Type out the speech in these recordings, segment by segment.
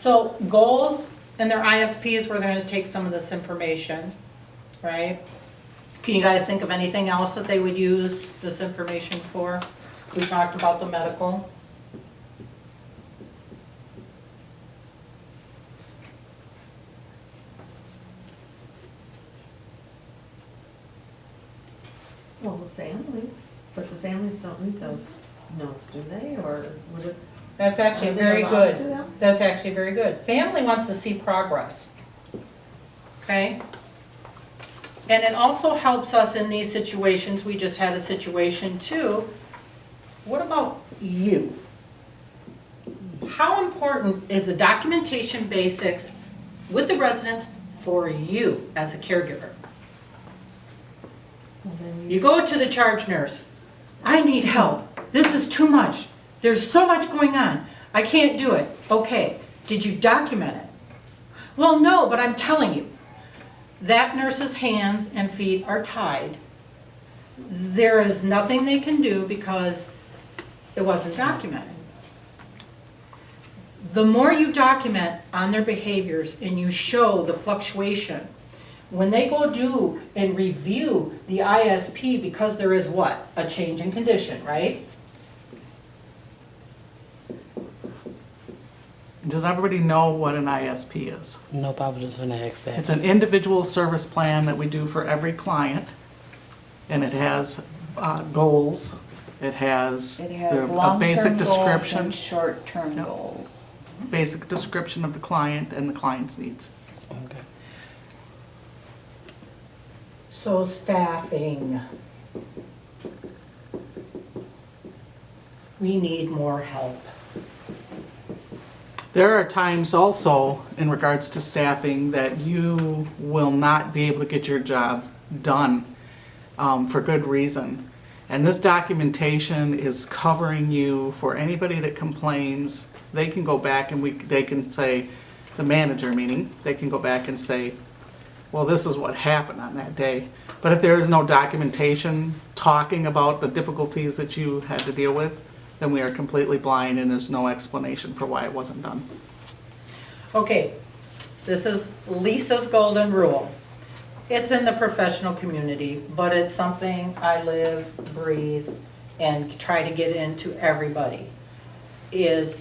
So goals and their ISPs, we're going to take some of this information, right? Can you guys think of anything else that they would use this information for? We talked about the medical. Well, the families, but the families don't need those notes, do they, or would it? That's actually Are they very allowed good. to now? That's actually very good. Family wants to see progress. Okay? And it also helps us in these situations. We just had a situation too. What about you? How important is the documentation basics with the residents for you as a caregiver? Well, then You go to the charge nurse. I need help. This is too much. There's so much going on. I can't do it. Okay, did you document it? Well, no, but I'm telling you, that nurse's hands and feet are tied. There is nothing they can do because it wasn't documented. The more you document on their behaviors and you show the fluctuation, when they go do and review the ISP, because there is what? A change in condition, right? Does everybody know what an ISP is? Nope, I was just gonna ask that. It's an individual service plan that we do for every client, and it has goals. It has It has a basic long-term goals description, and short-term Yep. goals. basic description of the client and the client's needs. Okay. So staffing. We need more help. There are times also, in regards to staffing, that you will not be able to get your job done for good reason. And this documentation is covering you for anybody that complains. They can go back and they can say, the manager meaning, they can go back and say, well, this is what happened on that day. But if there is no documentation talking about the difficulties that you had to deal with, then we are completely blind and there's no explanation for why it wasn't done. Okay, this is Lisa's golden rule. It's in the professional community, but it's something I live, breathe, and try to get into everybody. Is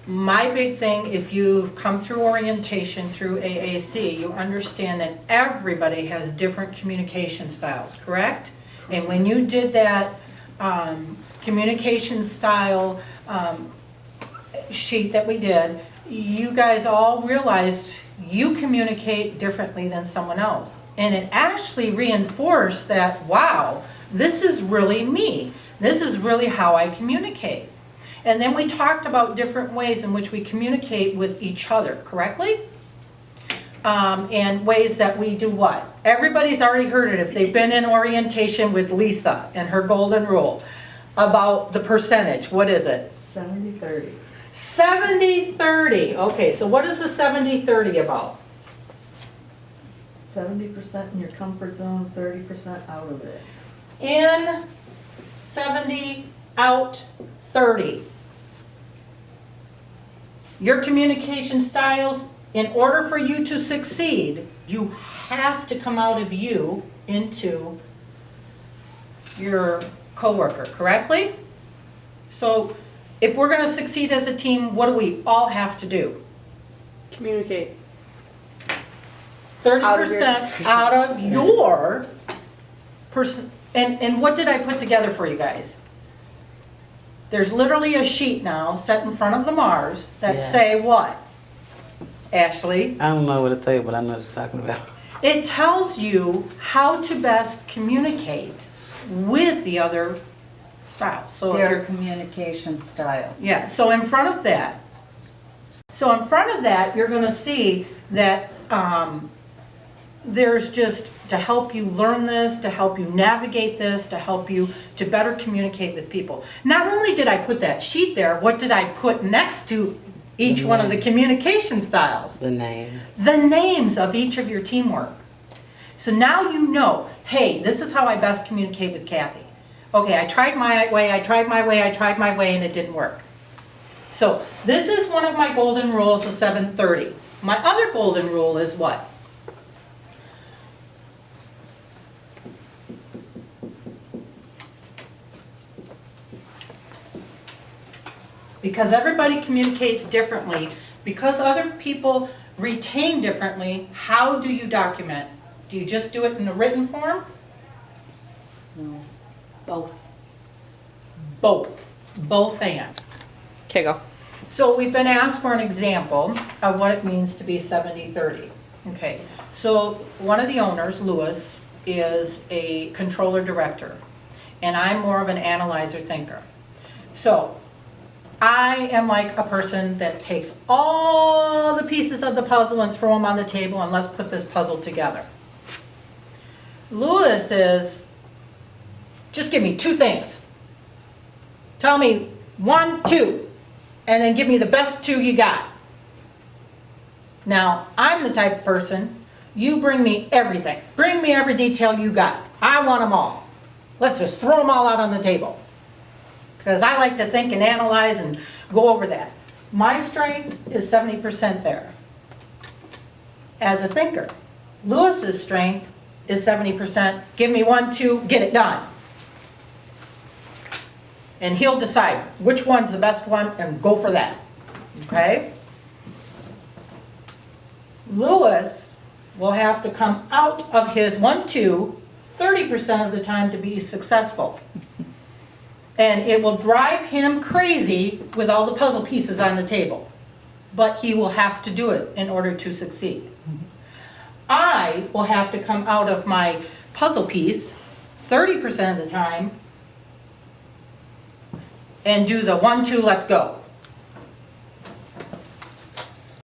my big thing, if you've come through orientation through AAC, you understand that everybody has different communication styles, correct? And when you did that communication style sheet that we did, you guys all realized you communicate differently than someone else. And it actually reinforced that, wow, this is really me. This is really how I communicate. And then we talked about different ways in which we communicate with each other, correctly? And ways that we do what? Everybody's already heard it if they've been in orientation with Lisa and her golden rule about the percentage. What is it? 70-30. 70-30. Okay, so what is the 70-30 about? 70% in your comfort zone, 30% out of it. In 70, out 30. Your communication styles, in order for you to succeed, you have to come out of you into your coworker, correctly? So if we're going to succeed as a team, what do we all have to do? Communicate. 30% out of your person. And what did I put together for you guys? There's literally a sheet now set in front of the Mars that Yeah. say what? Ashley? I don't know what to say, but I know what you're talking about. It tells you how to best communicate with the other styles. So if Their you're- communication style. yeah, so in front of that, you're gonna see that there's just to help you learn this, to help you navigate this, to help you to better communicate with people. Not only did I put that sheet there, what did I put next to each one of the communication styles? The name. The names of each of your teamwork. So now you know, hey, this is how I best communicate with Kathy. Okay, I tried my way, and it didn't work. So this is one of my golden rules of 7:30. My other golden rule is what? Because everybody communicates differently, because other people retain differently, how do you document? Do you just do it in a written form? No, both. Both and. Okay, go. So we've been asked for an example of what it means to be 70-30. Okay, so one of the owners, Lewis, is a controller director, and I'm more of an analyzer thinker. So I am like a person that takes all the pieces of the puzzle and throw them on the table and let's put this puzzle together. Lewis is, just give me two things. Tell me 1, 2, and then give me the best 2 you got. Now, I'm the type of person, you bring me everything. Bring me every detail you got. I want them all. Let's just throw them all out on the table. Because I like to think and analyze and go over that. My strength is 70% there as a thinker. Lewis's strength is 70%. Give me 1, 2, get it done. And he'll decide which one's the best one and go for that. Okay? Lewis will have to come out of his 1, 2, 30% of the time to be successful. And it will drive him crazy with all the puzzle pieces on the table. But he will have to do it in order to succeed. I will have to come out of my puzzle piece 30% of the time and do the 1, 2, let's go.